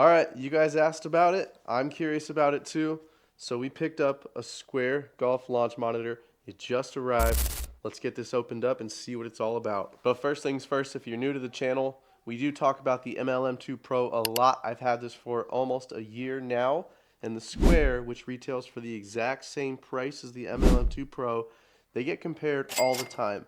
Alright, you guys asked about it. I'm curious about it too. So we picked up a Square Golf launch monitor. It just arrived. Let's get this opened up and see what it's all about. But first things first, if you're new to the channel, we do talk about the MLM2 Pro a lot. I've had this for almost a year now. And the Square, which retails for the exact same price as the MLM2 Pro, they get compared all the time.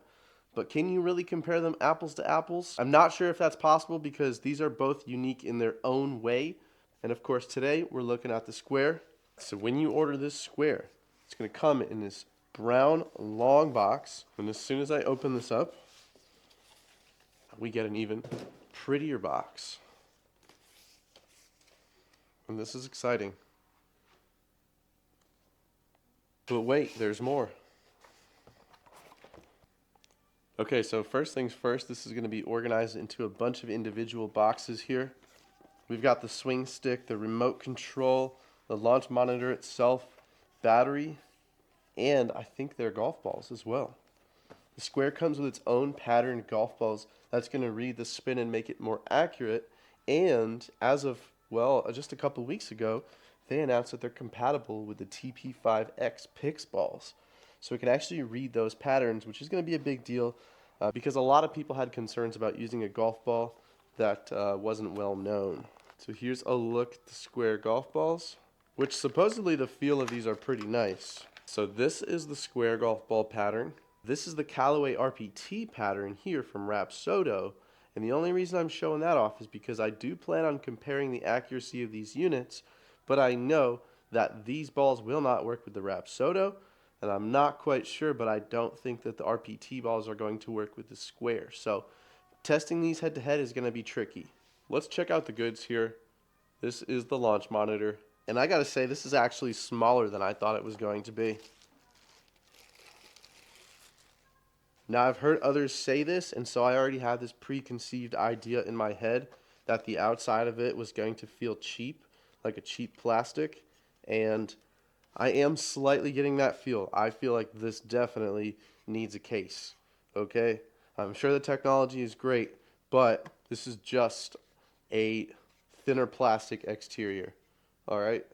But can you really compare them apples to apples? I'm not sure if that's possible because these are both unique in their own way. And of course today we're looking at the Square. So when you order this Square, it's going to come in this brown long box. And as soon as I open this up, we get an even prettier box. And this is exciting. But wait, there's more. Okay, so first things first, this is going to be organized into a bunch of individual boxes here. We've got the swing stick, the remote control, the launch monitor itself, battery, and I think they're golf balls as well. The Square comes with its own patterned golf balls that's going to read the spin and make it more accurate. And as of, well, just a couple weeks ago, they announced that they're compatible with the TP5X Pix balls. So it can actually read those patterns, which is going to be a big deal because a lot of people had concerns about using a golf ball that wasn't well known. So here's a look at the Square golf balls, which supposedly the feel of these are pretty nice. So this is the Square golf ball pattern. This is the Callaway RPT pattern here from Rapsodo. And the only reason I'm showing that off is because I do plan on comparing the accuracy of these units, but I know that these balls will not work with the Rapsodo. And I'm not quite sure, but I don't think that the RPT balls are going to work with the Square. So testing these head to head is going to be tricky. Let's check out the goods here. This is the launch monitor. And I got to say, this is actually smaller than I thought it was going to be. Now, I've heard others say this, and so I already had this preconceived idea in my head that the outside of it was going to feel cheap, like a cheap plastic. And I am slightly getting that feel. I feel like this definitely needs a case, okay? I'm sure the technology is great, but this is just a thinner plastic exterior, all right?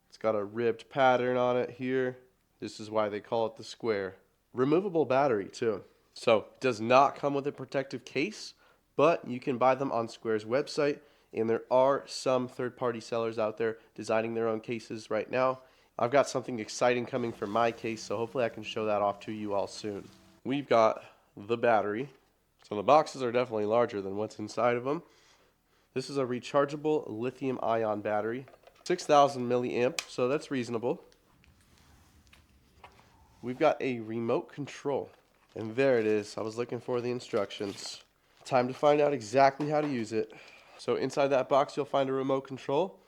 It's got a ribbed pattern on it here. This is why they call it the Square. Removable battery, too. So, it does not come with a protective case, but you can buy them on Square's website. And there are some third-party sellers out there designing their own cases right now. I've got something exciting coming for my case, so hopefully I can show that off to you all soon. We've got the battery. So the boxes are definitely larger than what's inside of them. This is a rechargeable lithium-ion battery. 6,000 milliamp, so that's reasonable. We've got a remote control. And there it is. I was looking for the instructions. Time to find out exactly how to use it. So inside that box, you'll find a remote control.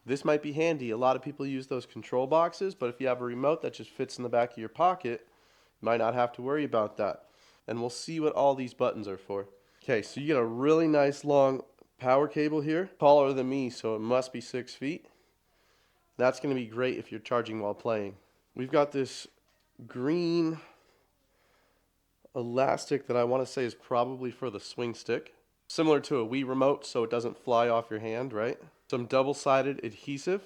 This might be handy. A lot of people use those control boxes, but if you have a remote that just fits in the back of your pocket, you might not have to worry about that. And we'll see what all these buttons are for. Okay, so you get a really nice long power cable here, taller than me, so it must be 6 feet. That's going to be great if you're charging while playing. We've got this green elastic that I want to say is probably for the swing stick. Similar to a Wii remote, so it doesn't fly off your hand, right? Some double-sided adhesive.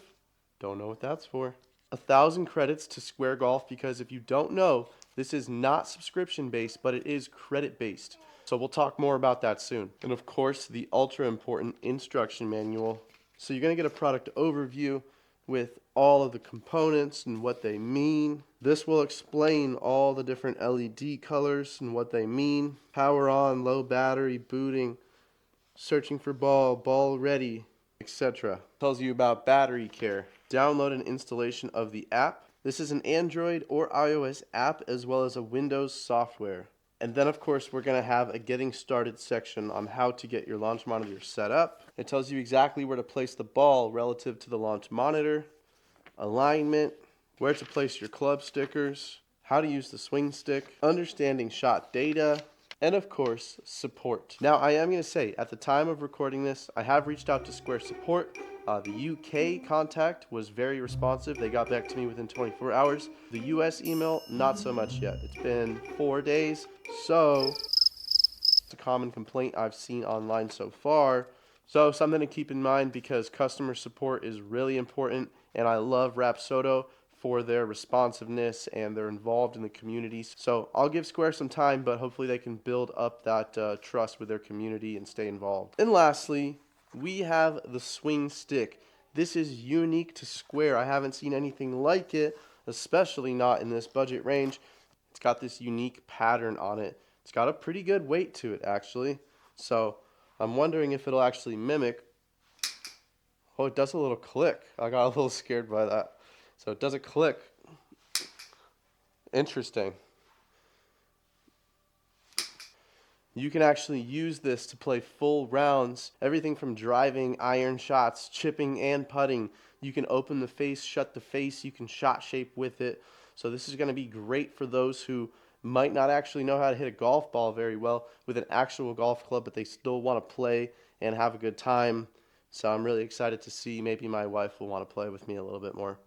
Don't know what that's for. 1,000 credits to Square Golf because if you don't know, this is not subscription-based, but it is credit-based. So we'll talk more about that soon. And of course, the ultra-important instruction manual. So you're going to get a product overview with all of the components and what they mean. This will explain all the different LED colors and what they mean. Power on, low battery, booting, searching for ball, ball ready, etc. Tells you about battery care. Download and installation of the app. This is an Android or iOS app as well as a Windows software. And then of course we're going to have a getting started section on how to get your launch monitor set up. It tells you exactly where to place the ball relative to the launch monitor, alignment, where to place your club stickers, how to use the swing stick, understanding shot data, and of course, support. Now, I am going to say, at the time of recording this, I have reached out to Square support. The UK contact was very responsive. They got back to me within 24 hours. The US email, not so much yet. It's been 4 days, so it's a common complaint I've seen online so far So something to keep in mind, because customer support is really important, and I love Rapsodo for their responsiveness and they're involved in the communities. So I'll give Square some time, but hopefully they can build up that trust with their community and stay involved. And lastly, we have the Swing Stick. This is unique to Square. I haven't seen anything like it, especially not in this budget range. It's got this unique pattern on it. It's got a pretty good weight to it, actually. So I'm wondering if it'll actually mimic. Oh, it does a little click. I got a little scared by that. So it does a click. Interesting. You can actually use this to play full rounds, everything from driving, iron shots, chipping, and putting. You can open the face, shut the face, you can shot shape with it. So this is going to be great for those who might not actually know how to hit a golf ball very well with an actual golf club, but they still want to play and have a good time. So I'm really excited to see, maybe my wife will want to play with me a little bit more.